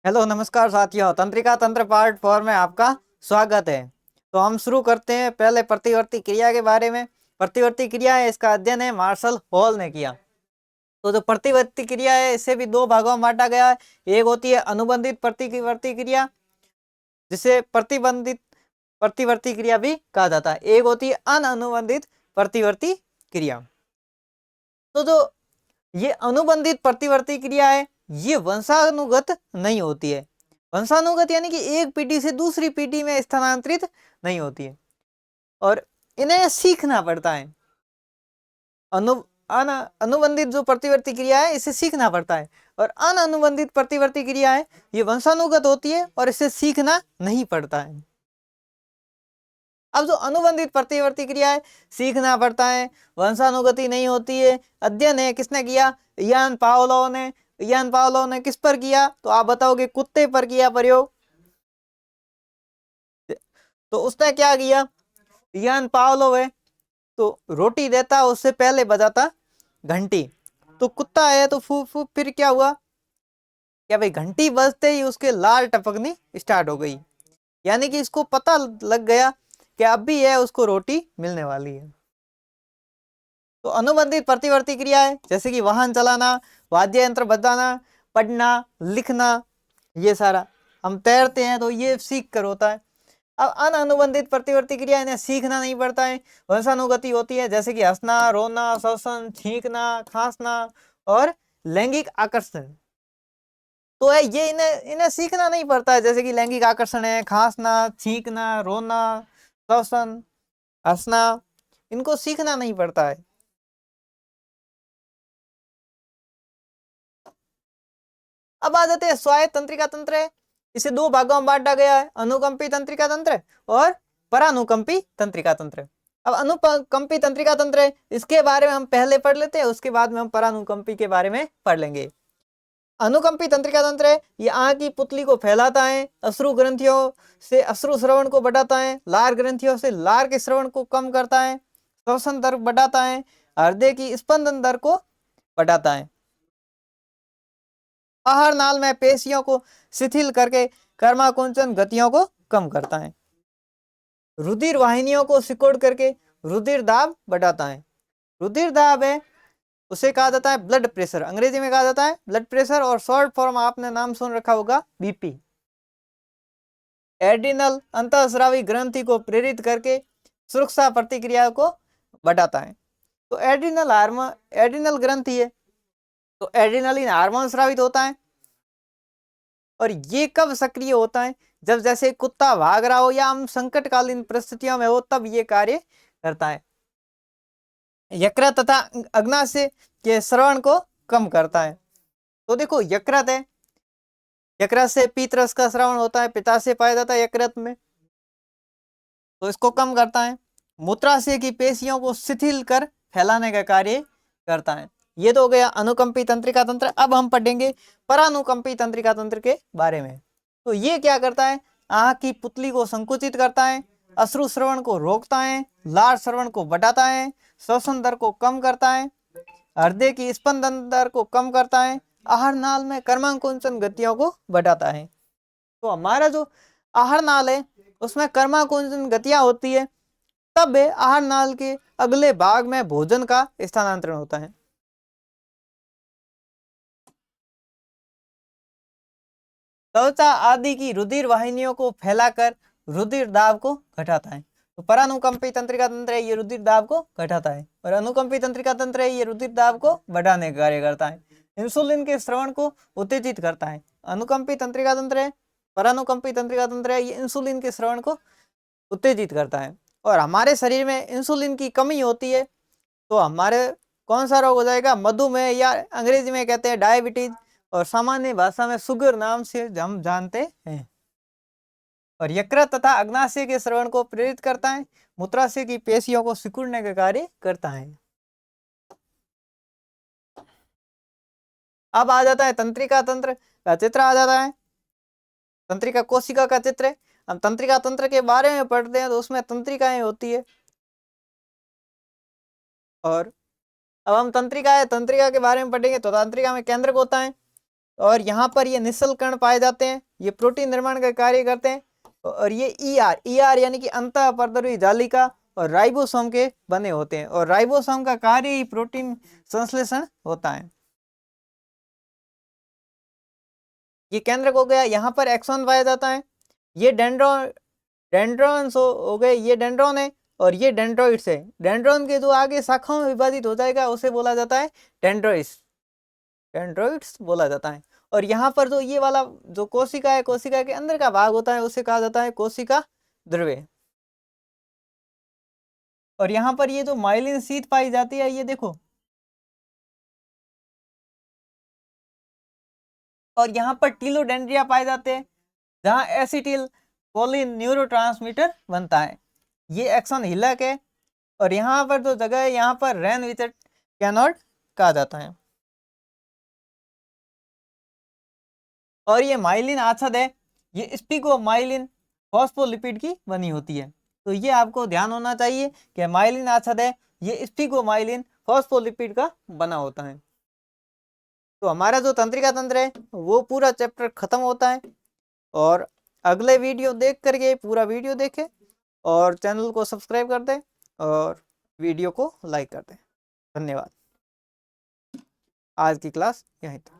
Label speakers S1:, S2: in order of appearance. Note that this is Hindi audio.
S1: हेलो नमस्कार साथियों, तंत्रिका तंत्र पार्ट 4 में आपका स्वागत है। तो हम शुरू करते हैं पहले प्रतिवर्ती क्रिया के बारे में। प्रतिवर्ती क्रिया है, इसका अध्ययन है मार्शल हॉल ने किया। तो जो प्रतिवर्ती क्रिया है इसे भी दो भागों में बांटा गया है। एक होती है अनुबंधित प्रतिवर्ती क्रिया, जिसे प्रतिबंधित प्रतिवर्ती क्रिया भी कहा जाता है। एक होती है अनअनुबंधित प्रतिवर्ती क्रिया। तो जो ये अनुबंधित प्रतिवर्ती क्रिया है ये वंशानुगत नहीं होती है। वंशानुगत यानी कि एक पीढ़ी से दूसरी पीढ़ी में स्थानांतरित नहीं होती है और इन्हें सीखना पड़ता है। अनु अनुबंधित जो प्रतिवर्ती क्रिया है इसे सीखना पड़ता है और अनअनुबंधित प्रतिवर्ती क्रिया है ये वंशानुगत होती है और इसे सीखना नहीं पड़ता है। अब जो अनुबंधित प्रतिवर्ती क्रिया है सीखना पड़ता है, वंशानुगति नहीं होती है। अध्ययन है किसने किया? यान पावलोव ने। यान पावलोव ने किस पर किया? तो आप बताओगे कुत्ते पर किया प्रयोग। तो उसने क्या किया? यान पावलोव है तो रोटी देता उससे पहले बजाता घंटी। तो कुत्ता है तो फू फू, फिर क्या हुआ? क्या भाई, घंटी बजते ही उसके लार टपकनी स्टार्ट हो गई, यानी कि इसको पता लग गया कि अब भी है उसको रोटी मिलने वाली है। तो अनुबंधित प्रतिवर्ती क्रिया है जैसे कि वाहन चलाना, वाद्य यंत्र बजाना, पढ़ना, लिखना, ये सारा। हम तैरते हैं तो ये सीख कर होता है। अब अनअनुबंधित प्रतिवर्ती क्रिया इन्हें सीखना नहीं पड़ता है, वंशानुगति होती है जैसे कि हंसना, रोना, श्वसन, छींकना, खांसना और लैंगिक आकर्षण। तो है ये इन्हें इन्हें सीखना नहीं पड़ता है, जैसे कि लैंगिक आकर्षण है, खांसना, छींकना, रोना, श्वसन, हंसना, इनको सीखना नहीं पड़ता है। अब आ जाते हैं स्वायत्त तंत्रिका तंत्र है। इसे दो भागों में बांटा गया है, अनुकंपी तंत्रिका तंत्र और परानुकंपी तंत्रिका तंत्र। अब अनुकंपी तंत्रिका तंत्र है, इसके बारे में हम पहले पढ़ लेते हैं, उसके बाद में हम परानुकंपी के बारे में पढ़ लेंगे। अनुकंपी तंत्रिका तंत्र है, ये आंख की पुतली को फैलाता है, अश्रु ग्रंथियों से अश्रु श्रवण को बढ़ाता है, लार ग्रंथियों से लार के श्रवण को कम करता है, श्वसन दर बढ़ाता है, हृदय की स्पंदन दर को बढ़ाता है, आहार नाल में पेशियों को शिथिल करके कर्माकुंचन गतियों को कम करता है, रुधिर वाहिनियों को सिकोड़ करके रुधिर दाब बढ़ाता है। रुधिर दाब है उसे कहा जाता है ब्लड प्रेशर, अंग्रेजी में कहा जाता है ब्लड प्रेशर, और शॉर्ट फॉर्म आपने नाम सुन रखा होगा बीपी। एड्रिनल अंतःस्रावी ग्रंथि को प्रेरित करके सुरक्षा प्रतिक्रिया को बढ़ाता है। तो एड्रिनल हार्मोन, एड्रिनल ग्रंथि है तो एड्रिनलिन हार्मोन स्रावित होता है और ये कब सक्रिय होता है? जब जैसे कुत्ता भाग रहा हो या हम संकटकालीन परिस्थितियों में हो तब ये कार्य करता है। यकृत तथा अग्नाशय के श्रवण को कम करता है। तो देखो यकृत है, यकृत से पीत रस का श्रवण होता है, पित्ताशय पाया जाता है यकृत में, तो इसको कम करता है। मूत्राशय की पेशियों को शिथिल कर फैलाने का कार्य करता है। ये तो हो गया अनुकंपी तंत्रिका तंत्र। अब हम पढ़ेंगे परानुकंपी तंत्रिका तंत्र के बारे में। तो ये क्या करता है? आंख की पुतली को संकुचित करता है, अश्रु श्रवण को रोकता है, लार श्रवण को बढ़ाता है, श्वसन दर को कम करता है, हृदय की स्पंदन दर को कम करता है, आहार नाल में कर्माकुंचन गतियों को बढ़ाता है। तो हमारा जो आहार नाल है उसमें कर्माकुंचन गतियां होती है, तब आहार नाल के अगले भाग में भोजन का स्थानांतरण होता है। त्वचा आदि की रुधिर वाहिनियों को फैलाकर रुधिर दाब को घटाता है। तो परानुकंपी तंत्रिका तंत्र है, ये रुधिर दाब को घटाता है, और अनुकंपी तंत्रिका तंत्र है, ये रुधिर दाब को बढ़ाने का कार्य करता है। इंसुलिन के श्रवण को उत्तेजित करता है। अनुकंपी तंत्रिका तंत्र है, परानुकंपी तंत्रिका तंत्र है, ये इंसुलिन के श्रवण को उत्तेजित करता है। और हमारे शरीर में इंसुलिन की कमी होती है तो हमारे कौन सा रोग हो जाएगा? मधुमेह, या अंग्रेजी में कहते हैं डायबिटीज, और सामान्य भाषा में शुगर नाम से हम जानते हैं। और यकृत तथा अग्नाशय के श्रवण को प्रेरित करता है, मूत्राशय की पेशियों को सिकुड़ने का कार्य करता है। अब आ जाता है तंत्रिका तंत्र का चित्र आ जाता है, तंत्रिका कोशिका का चित्र है। हम तंत्रिका तंत्र के बारे में पढ़ते हैं तो उसमें तंत्रिकाएं होती है, और अब हम तंत्रिका के बारे में पढ़ेंगे तो तंत्रिका में केंद्रक होता है, और यहाँ पर ये निश्चल कण पाए जाते हैं, ये प्रोटीन निर्माण का कार्य करते हैं। और ये ईआर यानी कि अंतःपरद्रव्यी जालिका और राइबोसोम के बने होते हैं, और राइबोसोम का कार्य ही प्रोटीन संश्लेषण होता है। ये केंद्रक हो गया, यहाँ पर एक्सॉन पाया जाता है। ये डेंड्रॉन्स हो गए, ये डेंड्रॉन है और ये डेंड्रॉइड्स है। डेंड्रॉन के जो आगे शाखाओं में विभाजित हो जाएगा उसे बोला जाता है डेंड्रॉइड्स बोला जाता है। और यहाँ पर जो ये वाला जो कोशिका है, कोशिका के अंदर का भाग होता है उसे कहा जाता है कोशिका ध्रुव। और यहाँ पर ये जो माइलिन शीथ पाई जाती है, ये देखो, और यहाँ पर टीलोडेंड्रिया पाए जाते हैं जहाँ एसिटिल कोलिन न्यूरोट्रांसमीटर बनता है। ये एक्सन हिलक है। और यहाँ पर जो जगह है यहाँ पर रेन विचट कैनोड कहा जाता है। और ये माइलिन आच्छाद है, ये स्पिगोमाइलिन फॉस्फोलिपिड की बनी होती है। तो ये आपको ध्यान होना चाहिए कि माइलिन आच्छाद है, ये स्पिगोमाइलिन फॉस्फोलिपिड का बना होता है। तो हमारा जो तंत्रिका तंत्र है वो पूरा चैप्टर खत्म होता है। और अगले वीडियो देख करके पूरा वीडियो देखें और चैनल को सब्सक्राइब कर दें और वीडियो को लाइक कर दें। धन्यवाद। आज की क्लास यहीं तक।